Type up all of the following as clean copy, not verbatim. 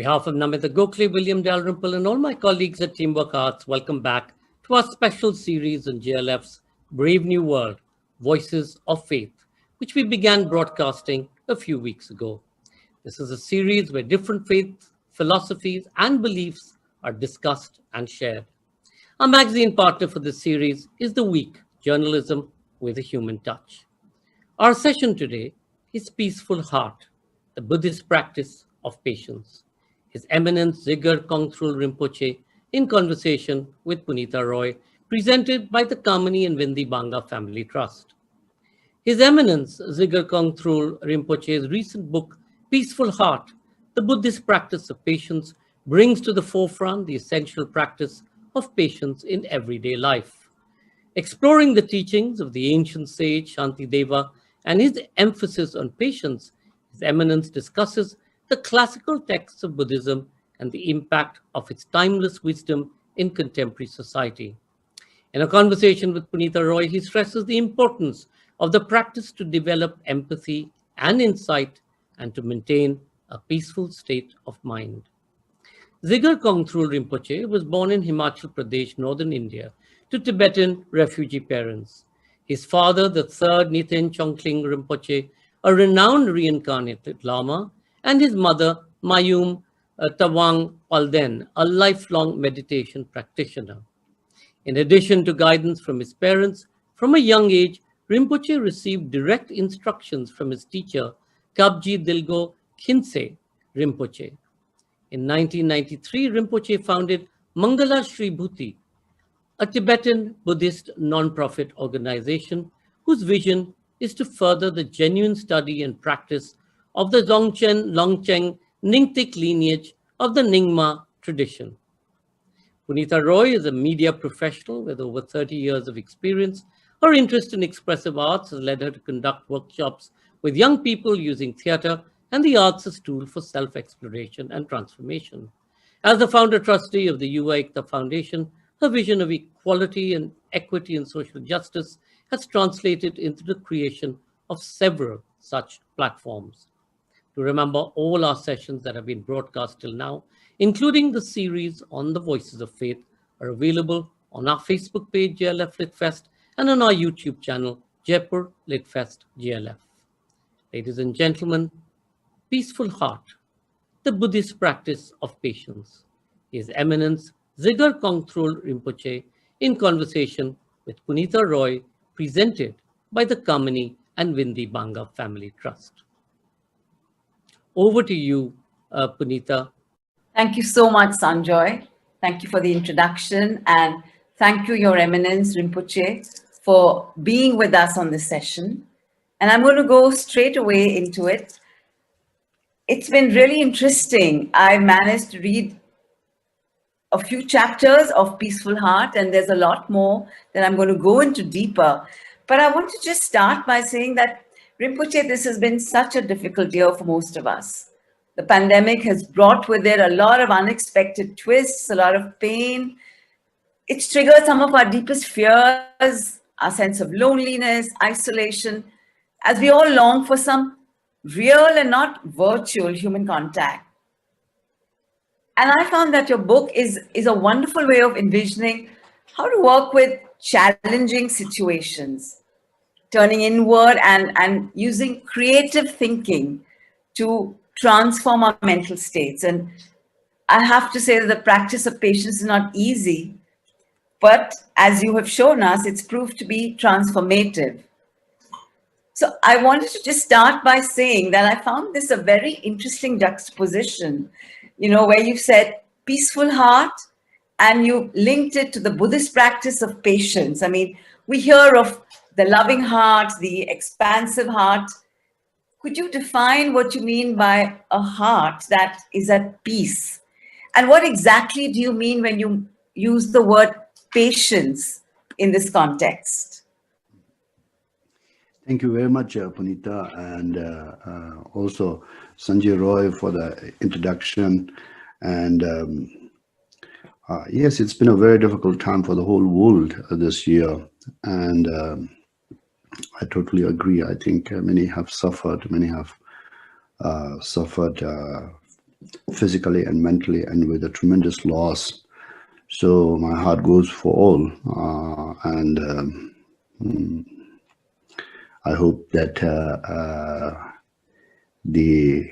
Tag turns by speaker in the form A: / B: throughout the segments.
A: behalf of Namita Gokhale, William Dalrymple, and all my colleagues at Teamwork Arts, welcome back to our special series on JLF's Brave New World, Voices of Faith, which we began broadcasting a few weeks ago. This is a series where different faiths, philosophies, and beliefs are discussed and shared. Our magazine partner for this series is The Week, Journalism with a Human Touch. Our session today is Peaceful Heart, the Buddhist Practice of Patience. His Eminence Dzigar Kongtrul Rinpoche in conversation with Puneeta Roy, presented by the Kamini and Vindi Banga Family Trust. His Eminence Dzigar Kongtrul Rinpoche's recent book, Peaceful Heart, the Buddhist Practice of Patience, brings to the forefront the essential practice of patience in everyday life. Exploring the teachings of the ancient sage Shantideva and his emphasis on patience, His Eminence discusses the classical texts of Buddhism and the impact of its timeless wisdom in contemporary society. In a conversation with Puneeta Roy, he stresses the importance of the practice to develop empathy and insight and to maintain a peaceful state of mind. Dzigar Kongtrul Rinpoche was born in Himachal Pradesh, northern India, to Tibetan refugee parents. His father, the third Niten Chongkling Rinpoche, a renowned reincarnated Lama, and his mother, Mayum Tawang Palden, a lifelong meditation practitioner. In addition to guidance from his parents, from a young age, Rinpoche received direct instructions from his teacher, Kabji Dilgo Khinse Rinpoche. In 1993, Rinpoche founded Mangala Shri Bhuti, a Tibetan Buddhist non-profit organization whose vision is to further the genuine study and practice of the Dzogchen Longchen Ningtik lineage of the Nyingma tradition. Puneeta Roy is a media professional with over 30 years of experience. Her interest in expressive arts has led her to conduct workshops with young people using theater and the arts as a tool for self-exploration and transformation. As the founder trustee of the Yuva Ekta Foundation, her vision of equality and equity and social justice has translated into the creation of several such platforms. To remember all our sessions that have been broadcast till now, including the series on the Voices of Faith, are available on our Facebook page, JLF Litfest, and on our YouTube channel, Jaipur Litfest JLF. Ladies and gentlemen, Peaceful Heart, the Buddhist Practice of Patience. His Eminence Dzigar Kongtrul Rinpoche in conversation with Puneeta Roy, presented by the Kamini and Vindi Banga Family Trust. Over to you, Puneeta.
B: Thank you so much, Sanjoy. Thank you for the introduction, and thank you, Your Eminence Rinpoche, for being with us on this session. And I'm going to go straight away into it. It's been really interesting. I managed to read a few chapters of Peaceful Heart, and there's a lot more that I'm going to go into deeper. But I want to just start by saying that, Rinpoche, this has been such a difficult year for most of us. The pandemic has brought with it a lot of unexpected twists, a lot of pain. It's triggered some of our deepest fears, our sense of loneliness, isolation, as we all long for some real and not virtual human contact. And I found that your book is a wonderful way of envisioning how to work with challenging situations, turning inward and using creative thinking to transform our mental states. And I have to say that the practice of patience is not easy, but as you have shown us, it's proved to be transformative. So I wanted to just start by saying that I found this a very interesting juxtaposition, where you've said peaceful heart and you linked it to the Buddhist practice of patience. I mean, we hear of the loving heart, the expansive heart. Could you define what you mean by a heart that is at peace? And what exactly do you mean when you use the word patience in this context?
C: Thank you very much, Puneeta, and also Sanjay Roy for the introduction. And yes, it's been a very difficult time for the whole world this year. And I totally agree. I think many have suffered. Many have suffered physically and mentally, and with a tremendous loss. So my heart goes for all, I hope that the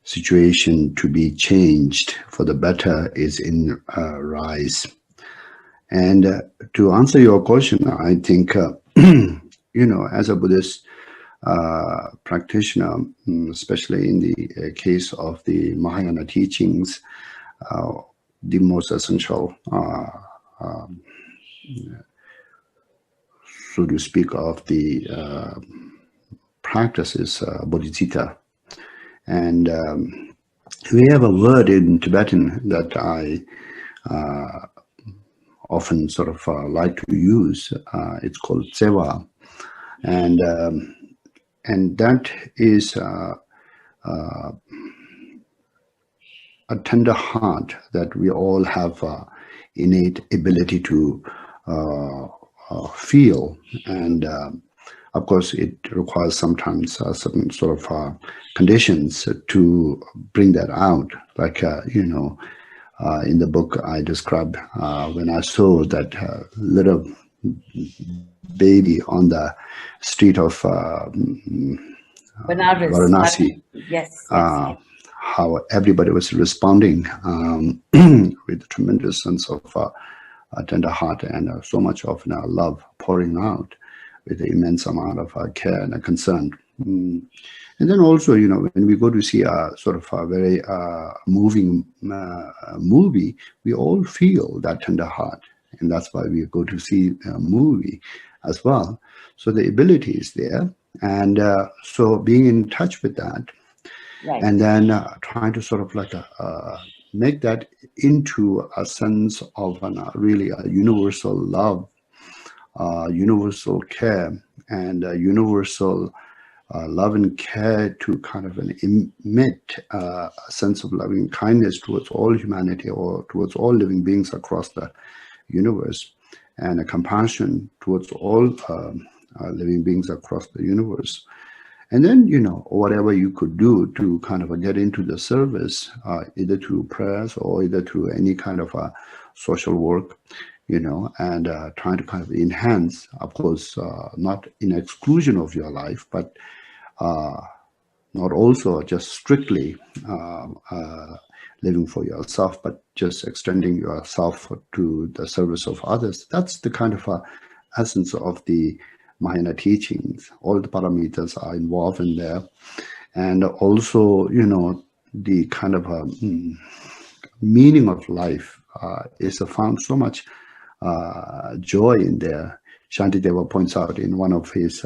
C: situation to be changed for the better is in rise. And to answer your question, I think, as a Buddhist practitioner, especially in the case of the Mahayana teachings, the most essential, so to speak, of the practice is bodhicitta. And we have a word in Tibetan that I often sort of like to use. It's called tsewa, and that is a tender heart that we all have innate ability to feel, and of course it requires sometimes certain sort of conditions to bring that out, like in the book I described when I saw that little baby on the street of Varanasi.
B: Yes.
C: How everybody was responding with a tremendous sense of a tender heart and so much of love pouring out with an immense amount of care and concern. And then also, when we go to see a sort of a very moving movie, we all feel that tender heart. And that's why we go to see a movie as well. So the ability is there. And so being in touch with that,
B: right.
C: And then trying to sort of like make that into a sense of really a universal love, universal care, and universal love and care to kind of emit a sense of loving kindness towards all humanity or towards all living beings across the universe, and a compassion towards all living beings across the universe. And then, whatever you could do to kind of get into the service, either through prayers or either through any kind of social work, and trying to kind of enhance, of course, not in exclusion of your life, but not also just strictly living for yourself, but just extending yourself to the service of others. That's the kind of essence of the Mahayana teachings. All the paramitas are involved in there, and also the kind of meaning of life is found so much joy in there. Shantideva points out in one of his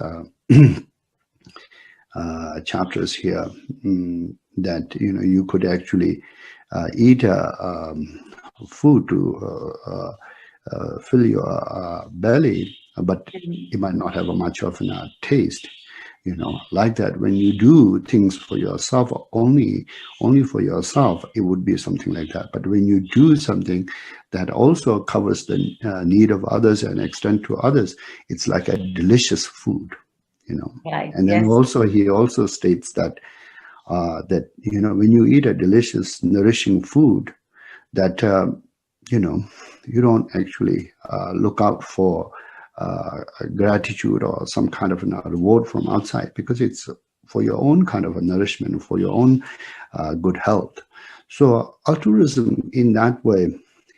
C: chapters here that you could actually eat food to fill your belly, but it might not have much of a taste, like that. When you do things for yourself, only for yourself, it would be something like that. But when you do something that also covers the need of others and extend to others, it's like a delicious food,
B: Right.
C: And then also he also states that when you eat a delicious, nourishing food, that you don't actually look out for gratitude or some kind of a reward from outside, because it's for your own kind of a nourishment, for your own good health. So altruism in that way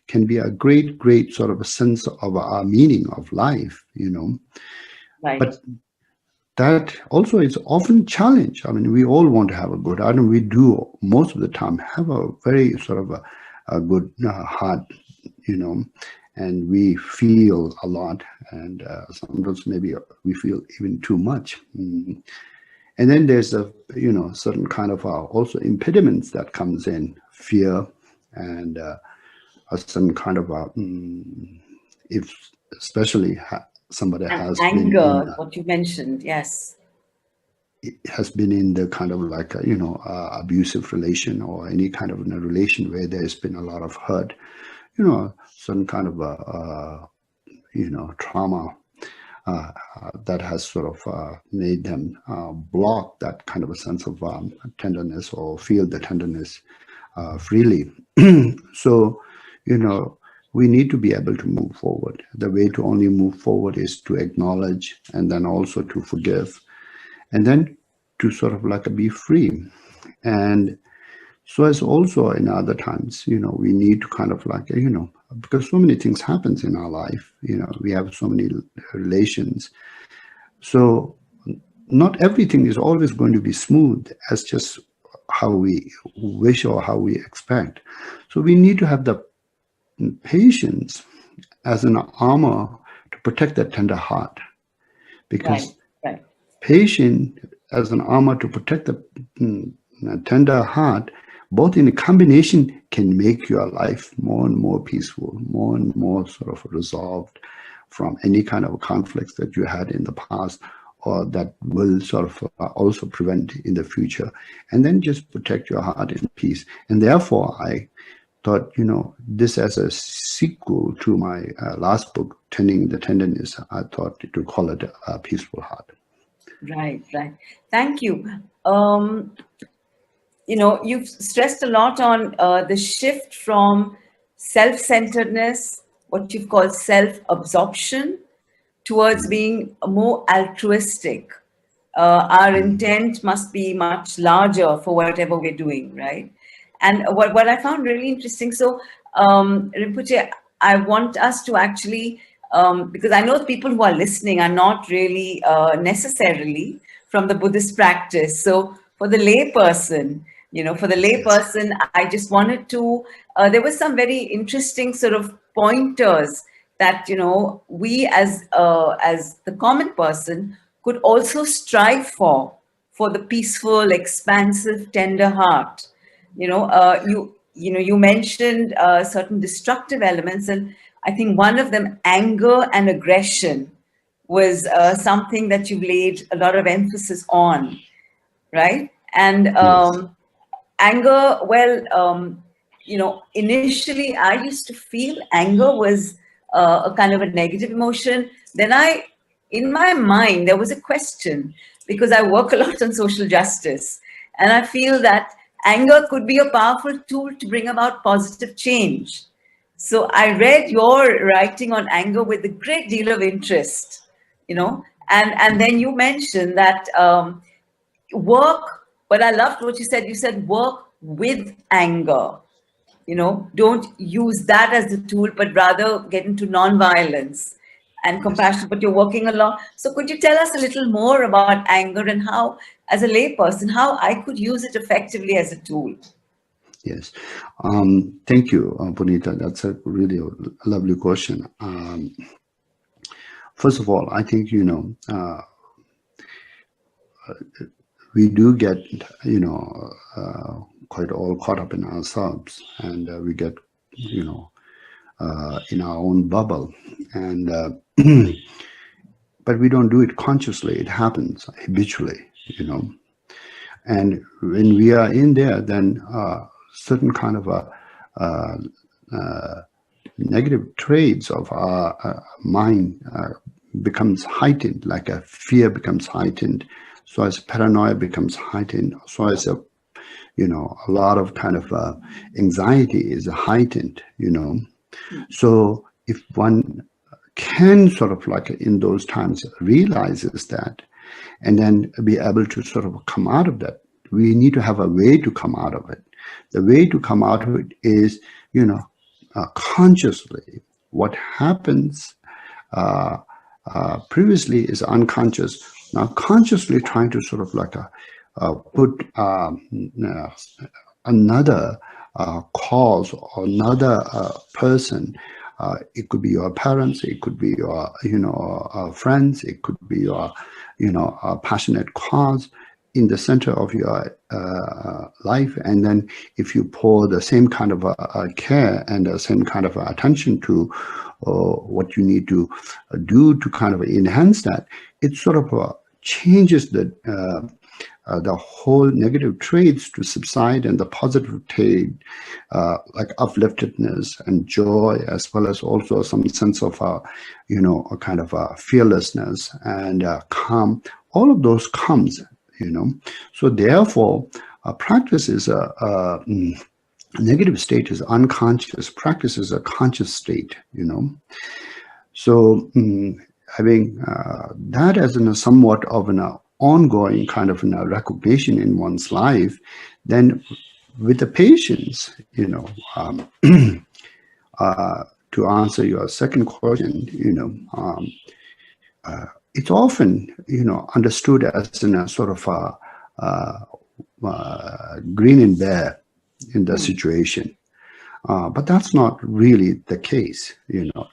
C: can be a great sort of a sense of a meaning of life,
B: Right.
C: But that also is often challenged. I mean, we all want to have a good heart, and we do most of the time have a very sort of a good heart, and we feel a lot, and sometimes maybe we feel even too much. And then there's a certain kind of also impediments that comes in, fear, and a certain kind of if especially somebody has
B: anger,
C: been
B: what you mentioned, yes,
C: it has been in the kind of like abusive relation, or any kind of in a relation where there's been a lot of hurt, some kind of trauma that has sort of made them block that kind of a sense of tenderness or feel the tenderness freely. So, you know, we need to be able to move forward. The way to only move forward is to acknowledge and then also to forgive and then to sort of like be free. And so as also in other times, you know, we need to kind of like, you know, because so many things happens in our life, you know, we have so many relations. So not everything is always going to be smooth as just how we wish or how we expect. So we need to have the patience as an armor to protect that tender heart, because
B: Right.
C: patience as an armor to protect the tender heart, both in a combination, can make your life more and more peaceful, more and more sort of resolved from any kind of conflicts that you had in the past, or that will sort of also prevent in the future, and then just protect your heart in peace. And therefore, I thought, you know, this as a sequel to my last book, Tending the Tenderness, I thought to call it a peaceful heart.
B: Right. Thank you. You know, you've stressed a lot on the shift from self-centeredness, what you've called self-absorption, towards being more altruistic. Our intent must be much larger for whatever we're doing, right? And what I found really interesting, so Rinpoche, I want us to actually, because I know people who are listening are not really necessarily from the Buddhist practice. So for the layperson, you know, I just wanted to, there was some very interesting sort of pointers that, you know, we as the common person could also strive for the peaceful, expansive, tender heart. You know, you mentioned certain destructive elements, and I think one of them, anger and aggression, was something that you've laid a lot of emphasis on, right? And
C: Yes.
B: anger, well, you know, initially I used to feel anger was a kind of a negative emotion. Then in my mind, there was a question, because I work a lot on social justice, and I feel that anger could be a powerful tool to bring about positive change. So I read your writing on anger with a great deal of interest, you know, and then you mentioned that work, but I loved what you said. You said work with anger. You know, don't use that as the tool, but rather get into non-violence and compassion. But you're working along. So could you tell us a little more about anger and how, as a layperson, how I could use it effectively as a tool?
C: Yes. Thank you, Puneeta. That's a really lovely question. First of all, I think, you know, we do get, you know, quite all caught up in ourselves, and we get, you know, in our own bubble, and but we don't do it consciously. It happens habitually, you know. And when we are in there, then certain kind of negative traits of our mind becomes heightened, like a fear becomes heightened, so as paranoia becomes heightened, so as a, you know, a lot of kind of anxiety is heightened, you know. So if one can sort of like in those times realizes that, and then be able to sort of come out of that, we need to have a way to come out of it. The way to come out of it is, you know, consciously. What happens previously is unconscious. Now consciously trying to sort of like put another cause or another person. It could be your parents, it could be your, you know, friends, it could be your, you know, a passionate cause in the center of your life. And then if you pour the same kind of care and the same kind of attention to what you need to do to kind of enhance that, it sort of changes the the whole negative traits to subside and the positive trait, like upliftedness and joy, as well as also some sense of, a kind of fearlessness and calm. All of those comes, So therefore, practice is a negative state is unconscious. Practice is a conscious state, So having that as a somewhat of an ongoing kind of recognition in one's life, then with the patience, to answer your second question, it's often, understood as in a sort of grin and bear in the situation. But that's not really the case,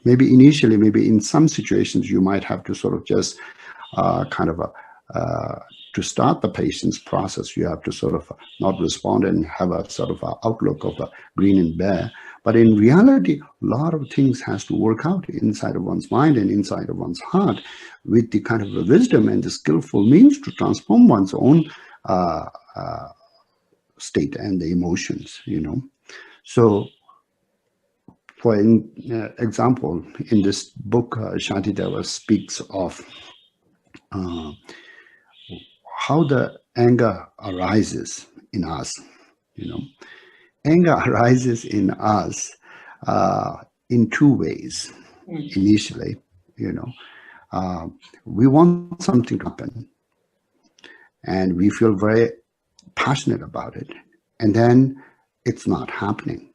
C: Maybe initially, maybe in some situations, you might have to sort of just to start the patience process, you have to sort of not respond and have a sort of outlook of a green and bear. But in reality, a lot of things has to work out inside of one's mind and inside of one's heart with the kind of the wisdom and the skillful means to transform one's own state and the emotions, So, for example, in this book, Shantideva speaks of how the anger arises in us, Anger arises in us in two ways. Initially, we want something to happen, and we feel very passionate about it, and then it's not happening.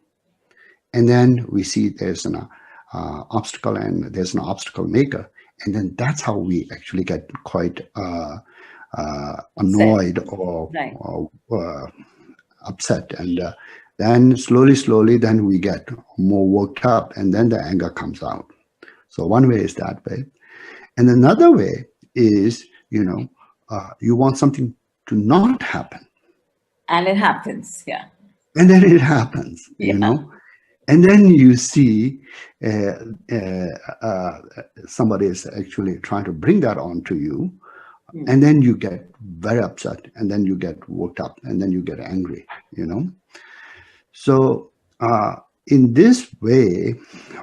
C: And then we see there's an obstacle and there's an obstacle maker. And then that's how we actually get quite annoyed or upset. And then slowly, then we get more worked up and then the anger comes out. So one way is that way. And another way is, you want something to not happen.
B: And it happens, yeah.
C: And then it happens, And then you see somebody is actually trying to bring that on to you. And then you get very upset. And then you get worked up. And then you get angry, So in this way,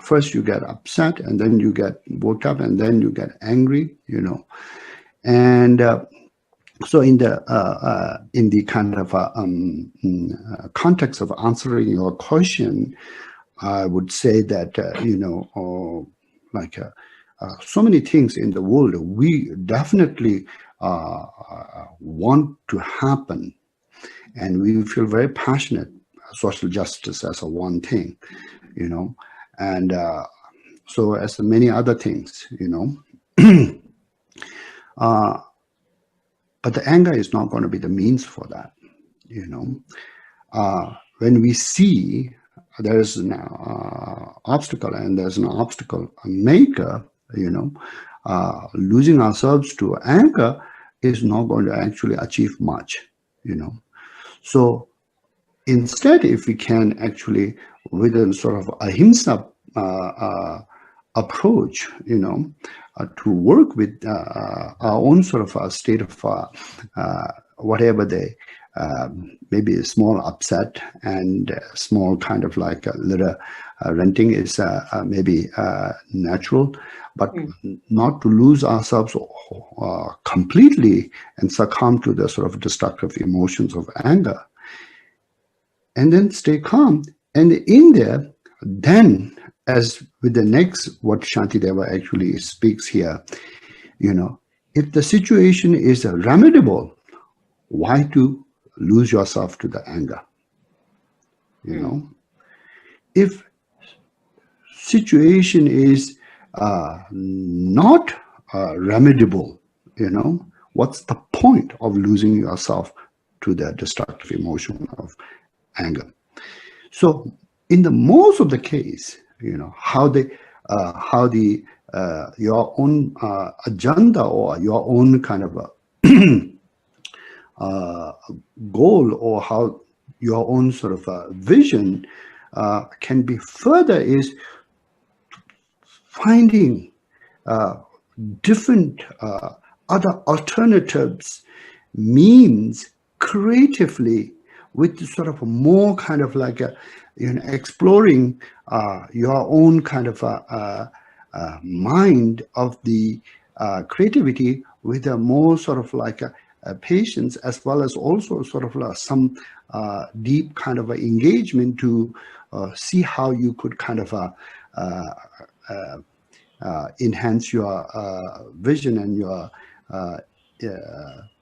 C: first you get upset. And then you get worked up. And then you get angry, And so in the kind of context of answering your question, I would say that so many things in the world we definitely want to happen, and we feel very passionate. Social justice as a one thing, and so as many other things, But the anger is not going to be the means for that, When we see there's an obstacle and there's an obstacle maker, losing ourselves to anger is not going to actually achieve much, So instead, if we can actually, with a sort of ahimsa approach, to work with our own sort of a state of whatever they maybe a small upset and a small kind of like a little renting is maybe natural, but not to lose ourselves completely and succumb to the sort of destructive emotions of anger, and then stay calm. And in there, then, as with the next, what Shantideva actually speaks here, if the situation is remediable, why to lose yourself to the anger? If situation is not remediable, what's the point of losing yourself to the destructive emotion of anger? So in the most of the case, how your own agenda or your own kind of goal, or how your own sort of vision can be further is finding different other alternatives means creatively with sort of a more kind of like a, exploring your own kind of mind of the creativity with a more sort of like a patience, as well as also sort of some deep kind of engagement to see how you could kind of enhance your vision and your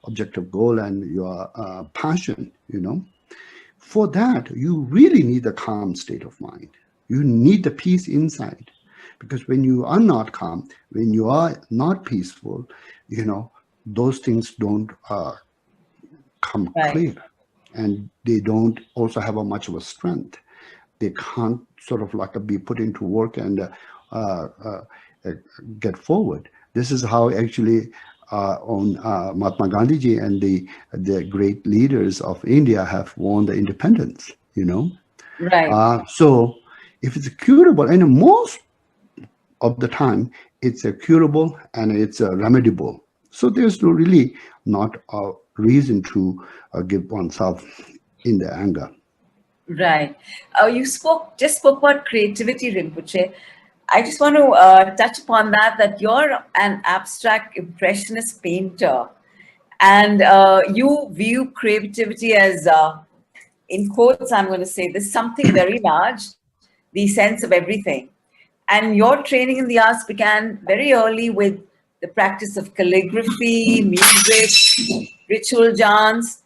C: objective goal and your passion, For that, you really need a calm state of mind. You need the peace inside. Because when you are not calm, when you are not peaceful, those things don't come
B: Right.
C: clear. And they don't also have a much of a strength. They can't sort of like be put into work and get forward. This is how actually on Mahatma Gandhiji and the great leaders of India have won the independence,
B: Right.
C: So if it's curable, and most of the time it's a curable and it's a remediable. So there's really not a reason to give oneself in the anger.
B: Right. You just spoke about creativity, Rinpoche. I just want to touch upon that you're an abstract impressionist painter, and you view creativity as, in quotes, I'm going to say this, something very large, the sense of everything. And your training in the arts began very early with the practice of calligraphy, music, ritual dance,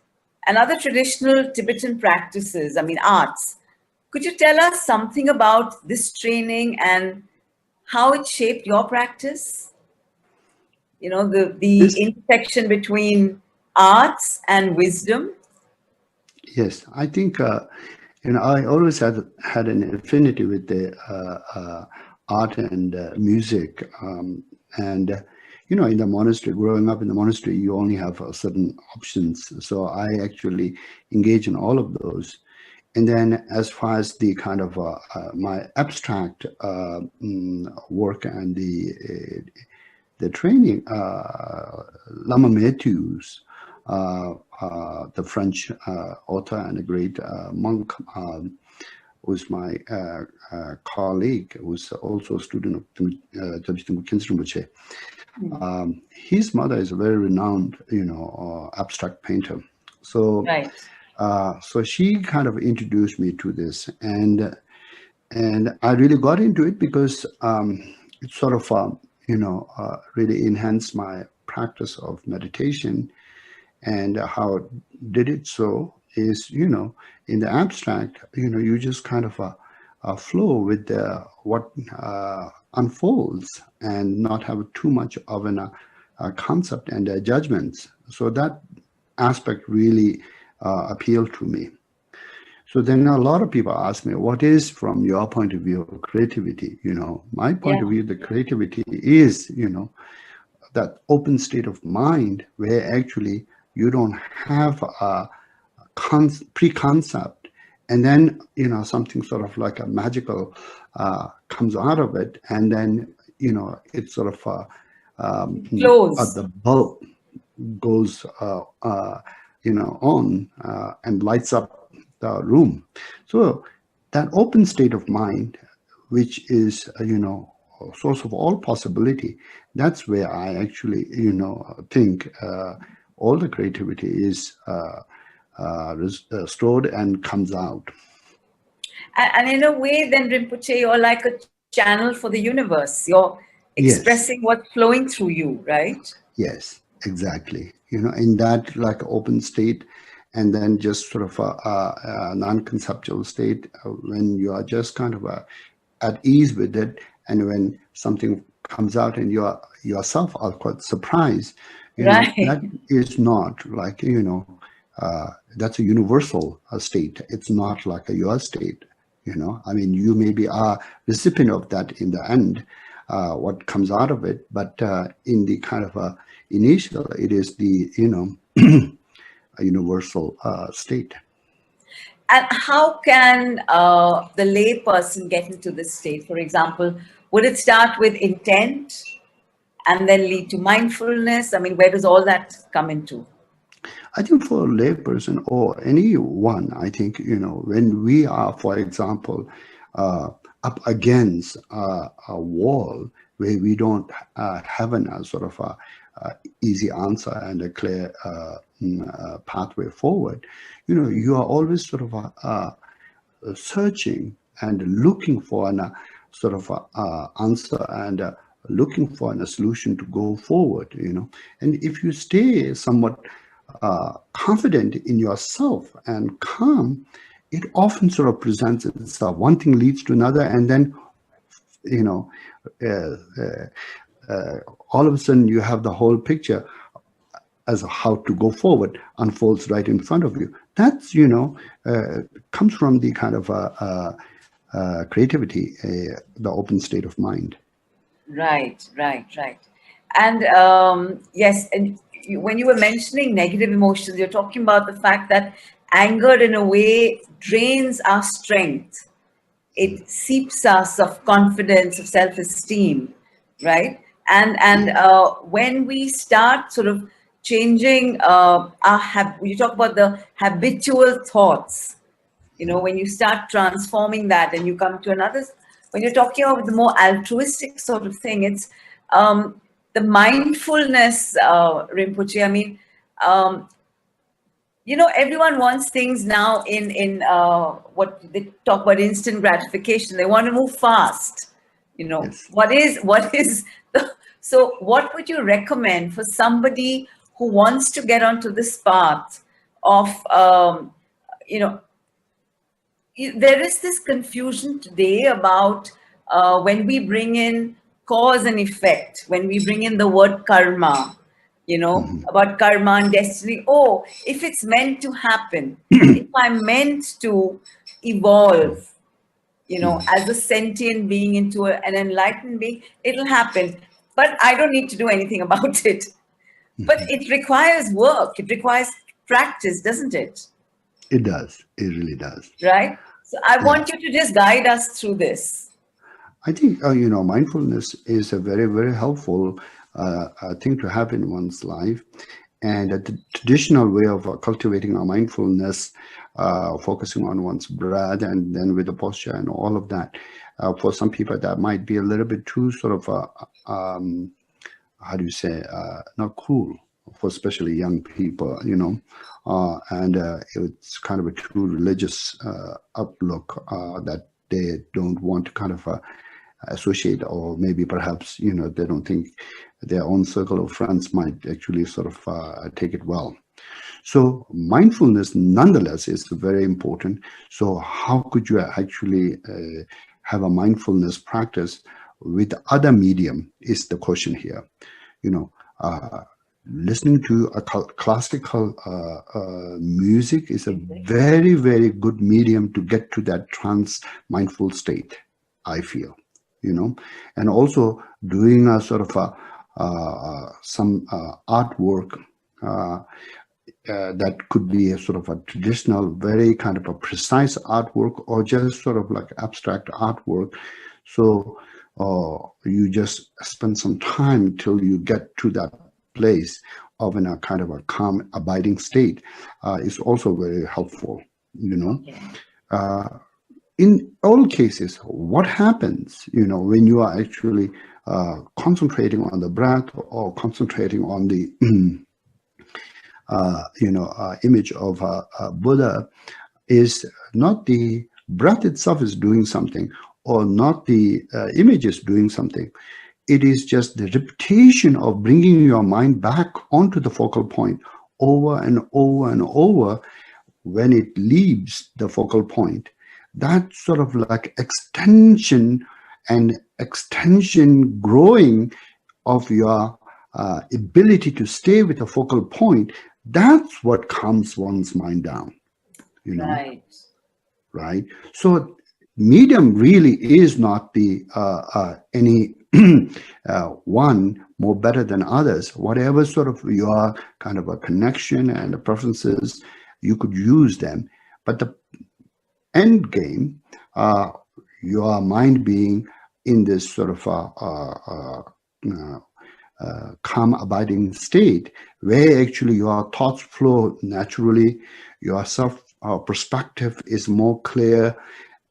B: and other traditional Tibetan practices, arts. Could you tell us something about this training and how it shaped your practice? The
C: This,
B: intersection between arts and wisdom.
C: yes, I think I always had an affinity with the art and music, and in the monastery, growing up in the monastery, you only have certain options. So I actually engage in all of those. And then as far as the kind of my abstract work and the training, Lama Matthews, the French author and a great monk, was my colleague, was also a student of Puneeta Rinpoche. His mother is a very renowned, abstract painter. So,
B: Right.
C: So she kind of introduced me to this, and I really got into it because it sort of, really enhanced my practice of meditation. And how it did it so is, in the abstract, you just kind of flow with what unfolds and not have too much of a concept and judgments. So that aspect really appealed to me. So then a lot of people ask me, what is, from your point of view, creativity? My point of view, the creativity is, that open state of mind where actually you don't have a pre-concept, and then something sort of like a magical comes out of it, and then it sort of the bulb goes on and lights up the room. So that open state of mind, which is source of all possibility, that's where I actually think all the creativity is stored and comes out.
B: And in a way, then, Rinpoche, you're like a channel for the universe. You're expressing what's flowing through you, right?
C: Yes, exactly. In that like open state, and then just sort of a non-conceptual state when you are just kind of at ease with it, and when something comes out and you yourself are quite surprised,
B: Right.
C: that is not like that's a universal state. It's not like your state. You may be a recipient of that in the end, what comes out of it, but in the kind of initial, it is the a universal state.
B: And how can the lay person get into this state? For example, would it start with intent and then lead to mindfulness? Where does all that come into?
C: I think for a layperson or anyone, I think, when we are, for example, up against a wall where we don't have a sort of a easy answer and a clear pathway forward, you are always sort of searching and looking for an sort of answer and looking for a solution to go forward, and if you stay somewhat confident in yourself and calm, it often sort of presents itself. One thing leads to another, and then uh, all of a sudden you have the whole picture as how to go forward unfolds right in front of you. That's comes from the kind of creativity, the open state of mind.
B: Right. And yes, and when you were mentioning negative emotions, you're talking about the fact that anger in a way drains our strength. It seeps us of confidence, of self-esteem, right? And when we start sort of changing you talk about the habitual thoughts, when you start transforming that and you come to another, when you're talking about the more altruistic sort of thing, it's the mindfulness, Rinpoche. I mean, everyone wants things now in what they talk about, instant gratification. They want to move fast.
C: Yes.
B: What is so what would you recommend for somebody who wants to get onto this path of there is this confusion today about when we bring in cause and effect, when we bring in the word karma, about karma and destiny. Oh, if it's meant to happen, if I'm meant to evolve, as a sentient being into an enlightened being, it'll happen. But I don't need to do anything about it. But it requires work. It requires practice, doesn't it?
C: It does. It really does.
B: Right? So I want you to just guide us through this.
C: I think, mindfulness is a very, very helpful thing to have in one's life. And the traditional way of cultivating our mindfulness, focusing on one's breath and then with the posture and all of that, for some people that might be a little bit too sort of, how do you say, not cool for especially young people, and it's kind of a too religious outlook that they don't want to kind of associate, or maybe perhaps, they don't think their own circle of friends might actually sort of take it well. So mindfulness nonetheless is very important. So how could you actually have a mindfulness practice with other medium is the question here. Listening to a classical music is a very, very good medium to get to that trance mindful state, I feel, and also doing a sort of some artwork that could be a sort of a traditional, very kind of a precise artwork, or just sort of like abstract artwork. So you just spend some time till you get to that place of in a kind of a calm, abiding state is also very helpful, in all cases, what happens, when you are actually concentrating on the breath or concentrating on the, image of Buddha, is not the breath itself is doing something, or not the image is doing something. It is just the repetition of bringing your mind back onto the focal point over and over and over. When it leaves the focal point, that sort of like extension growing of your ability to stay with a focal point, that's what calms one's mind down, right? So medium really is not the any one more better than others. Whatever sort of your kind of a connection and the preferences, you could use them. But the end game, your mind being in this sort of calm abiding state, where actually your thoughts flow naturally, your self perspective is more clear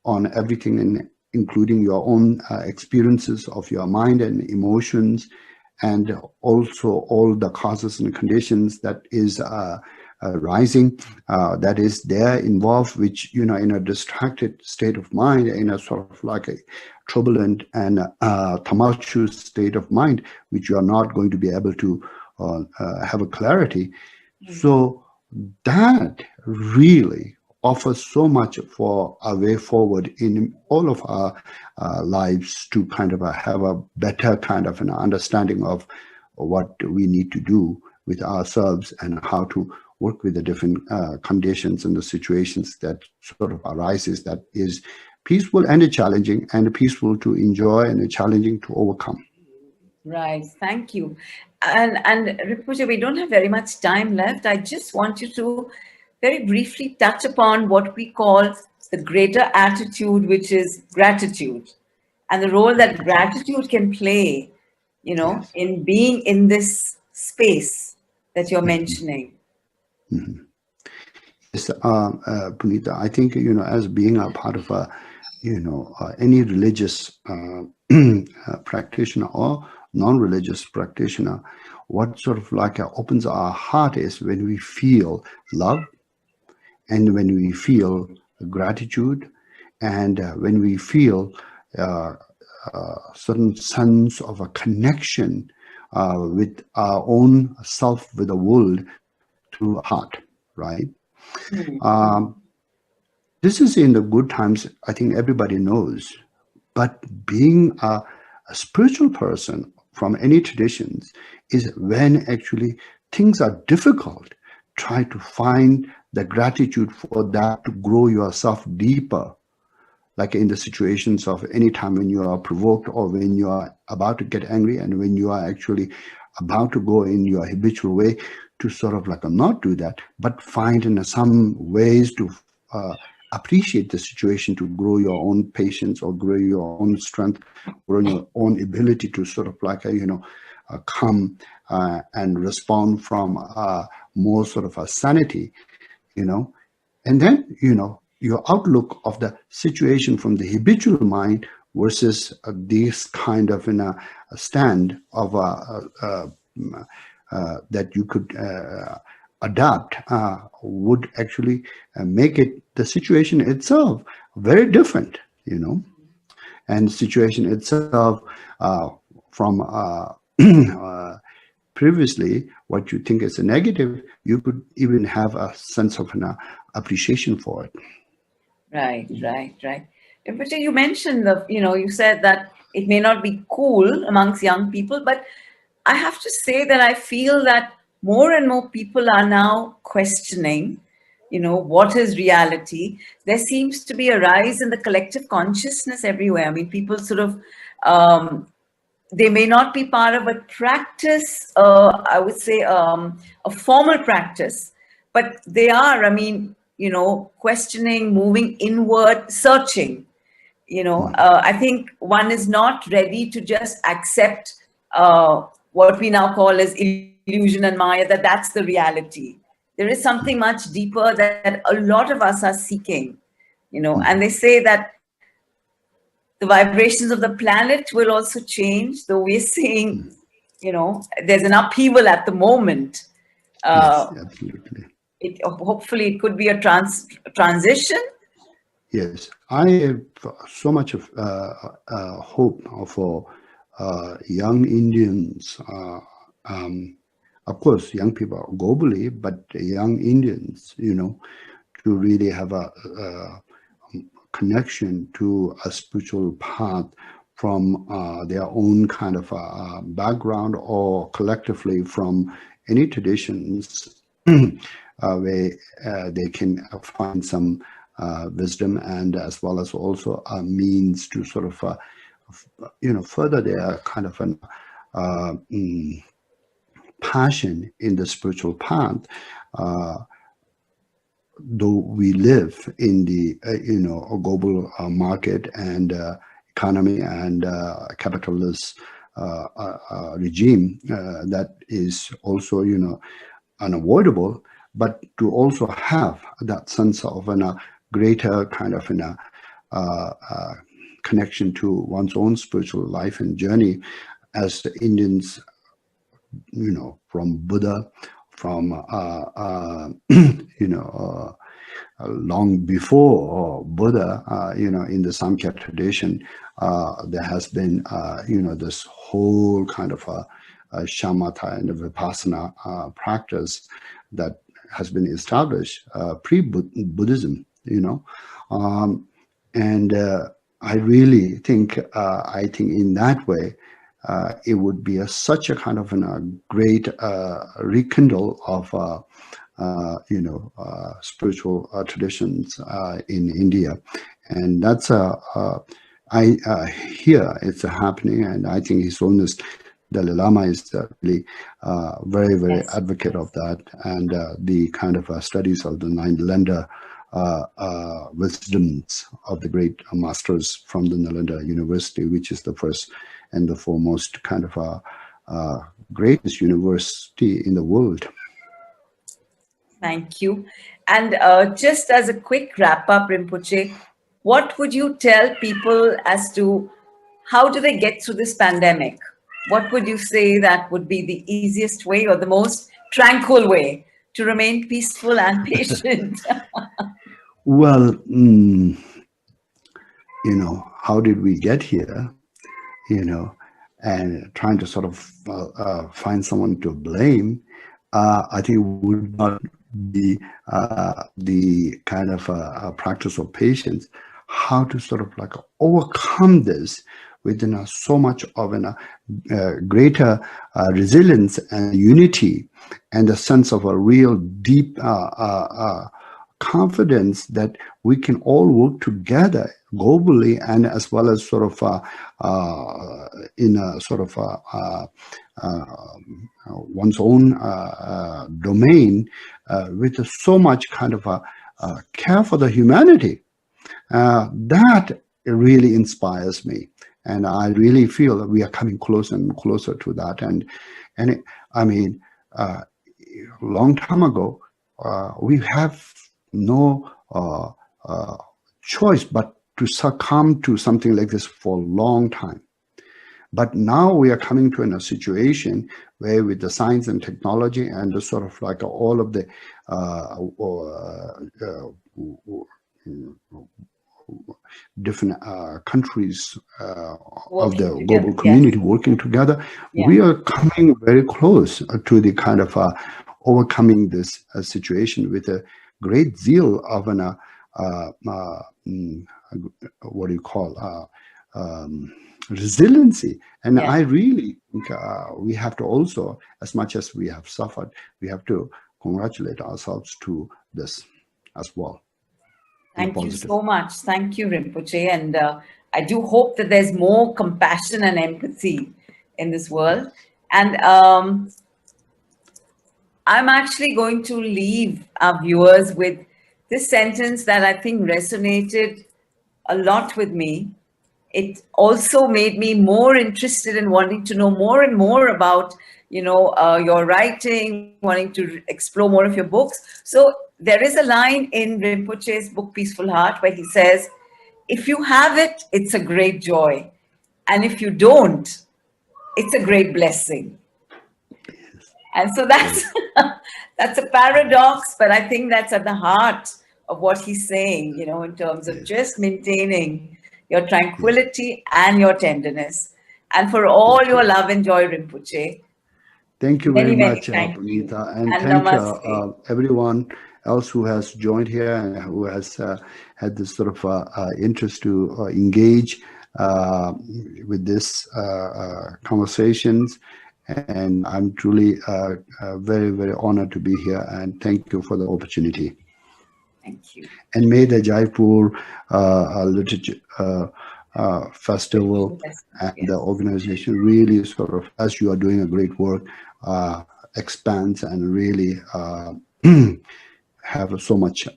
C: on everything, and including your own experiences of your mind and emotions, and also all the causes and conditions that is rising, that is there involved, which, you know, in a distracted state of mind, in a sort of like a turbulent and tumultuous state of mind, which you are not going to be able to have a clarity. So that really offers so much for a way forward in all of our lives, to kind of have a better kind of an understanding of what we need to do with ourselves, and how to work with the different conditions and the situations that sort of arises, that is peaceful and challenging, and peaceful to enjoy and challenging to overcome.
B: Right, thank you. And Rinpoche, we don't have very much time left. I just want you to very briefly touch upon what we call the greater attitude, which is gratitude, and the role that gratitude can play, you know,
C: Yes.
B: in being in this space that you're mentioning.
C: Mm-hmm. Yes, Puneeta, I think, you know, as being a part of a, you know, any religious practitioner or non-religious practitioner, what sort of like opens our heart is when we feel love, and when we feel gratitude, and when we feel certain sense of a connection with our own self, with the world, through heart, right? This is in the good times, I think everybody knows. But being a spiritual person from any traditions is when actually things are difficult. Try to find the gratitude for that, to grow yourself deeper. Like in the situations of any time when you are provoked, or when you are about to get angry, and when you are actually about to go in your habitual way, to sort of like not do that, but find in some ways to appreciate the situation, to grow your own patience, or grow your own strength, grow your own ability to sort of like, come and respond from more sort of a sanity, you know. And then, you know, your outlook of the situation from the habitual mind versus this kind of in a stand of that you could adapt would actually make it, the situation itself, very different, you know. And situation itself from previously, what you think is a negative, you could even have a sense of an appreciation for it.
B: Right. But you mentioned you said that it may not be cool amongst young people, but I have to say that I feel that more and more people are now questioning, what is reality. There seems to be a rise in the collective consciousness everywhere. I mean, people sort of, they may not be part of a practice, I would say a formal practice, but they are, questioning, moving inward, searching. I think one is not ready to just accept what we now call as illusion and Maya, that's the reality. There is something much deeper that a lot of us are seeking, and they say that the vibrations of the planet will also change, though we're seeing, there's an upheaval at the moment.
C: Yes, absolutely.
B: Hopefully it could be a transition.
C: Yes, I have so much of hope for young Indians. Of course, young people globally, but young Indians, to really have a connection to a spiritual path from their own kind of background, or collectively from any traditions where they can find some wisdom, and as well as also a means to sort of further their kind of an passion in the spiritual path. Though we live in the a global market and economy and capitalist regime that is also, unavoidable, but to also have that sense of a greater kind of connection to one's own spiritual life and journey, as the Indians, from Buddha, from long before Buddha, in the Samkhya tradition, there has been, this whole kind of a shamatha and a vipassana practice that has been established pre-Buddhism, and I really think, in that way, it would be such a kind of a great rekindle of spiritual traditions in India, and that's I hear it's happening, and I think His Holiness Dalai Lama is really very, very advocate of that, and the kind of studies of the Nine Nalanda wisdoms of the great masters from the Nalanda University, which is the first and the foremost kind of greatest university in the world.
B: Thank you. And just as a quick wrap up, Rinpoche, what would you tell people as to how do they get through this pandemic? What would you say that would be the easiest way or the most tranquil way to remain peaceful and patient?
C: Well, how did we get here? And trying to sort of find someone to blame, I think would not be the kind of practice of patience. How to sort of like overcome this within so much of a greater resilience and unity, and a sense of a real deep confidence that we can all work together globally, and as well as sort of in a sort of one's own domain, with so much kind of care for the humanity. That really inspires me, and I really feel that we are coming closer and closer to that. And a long time ago, we have no choice but to succumb to something like this for a long time. But now we are coming to a situation where, with the science and technology and the sort of like all of the different countries of the global community working together, we are coming very close to the kind of overcoming this situation with a great zeal of an what do you call resiliency. And I really think we have to also, as much as we have suffered, we have to congratulate ourselves to this as well.
B: Thank you so much. Thank you, Rinpoche. And I do hope that there's more compassion and empathy in this world. And I'm actually going to leave our viewers with this sentence that I think resonated a lot with me. It also made me more interested in wanting to know more and more about, your writing, wanting to explore more of your books. So there is a line in Rinpoche's book, Peaceful Heart, where he says, if you have it, it's a great joy. And if you don't, it's a great blessing. And so that's that's a paradox, but I think that's at the heart of what he's saying, in terms of just maintaining your tranquility and your tenderness. And for all your love and joy, Rinpoche.
C: Thank you very much, Puneeta. And thank you, everyone else who has joined here and who has had this sort of interest to engage with this conversations. And I'm truly very, very honored to be here, and thank you for the opportunity.
B: Thank you.
C: And may the Jaipur Literature Festival and the organization really sort of, as you are doing a great work, expands and really have so much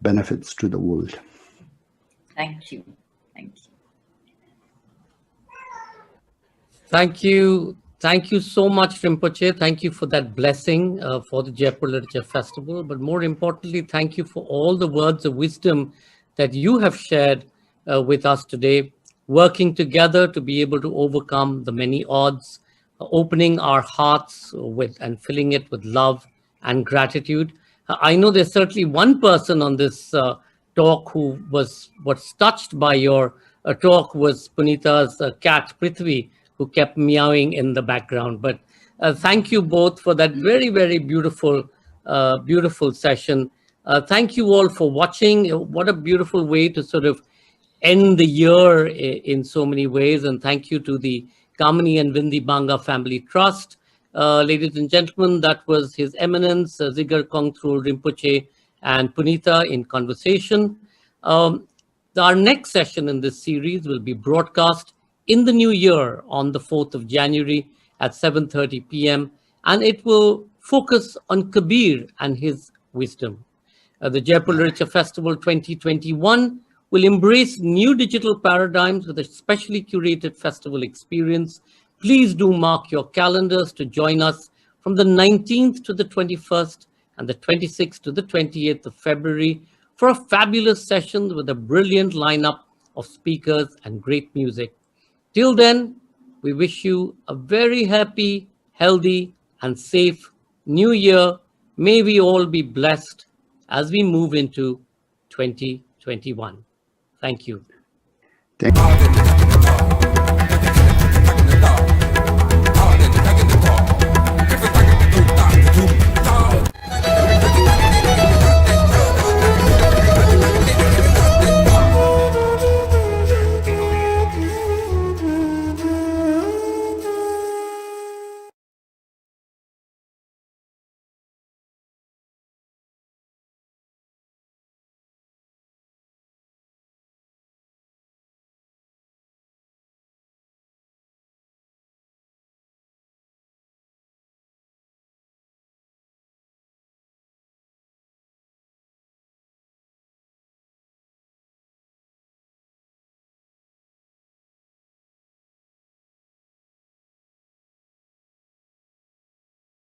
C: benefits to the world.
B: Thank you. Thank you.
A: Thank you. Thank you so much, Rinpoche. Thank you for that blessing for the Jaipur Literature Festival. But more importantly, thank you for all the words of wisdom that you have shared with us today, working together to be able to overcome the many odds, opening our hearts with and filling it with love and gratitude. I know there's certainly one person on this talk who was touched by your talk was Puneeta's cat Prithvi, who kept meowing in the background. But thank you both for that very, very beautiful, beautiful session. Thank you all for watching. What a beautiful way to sort of end the year in so many ways. And thank you to the Kamini and Vindi Banga Family Trust. Ladies and gentlemen, that was His Eminence, Dzigar Kongtrul Rinpoche and Puneeta in conversation. Our next session in this series will be broadcast in the new year on the 4th of January at 7:30 p.m. and it will focus on Kabir and his wisdom. The Jaipur Literature Festival 2021 will embrace new digital paradigms with a specially curated festival experience. Please do mark your calendars to join us from the 19th to the 21st and the 26th to the 28th of February for a fabulous session with a brilliant lineup of speakers and great music. Till then, we wish you a very happy, healthy, and safe new year. May we all be blessed as we move into 2021. Thank you.
C: Thank you.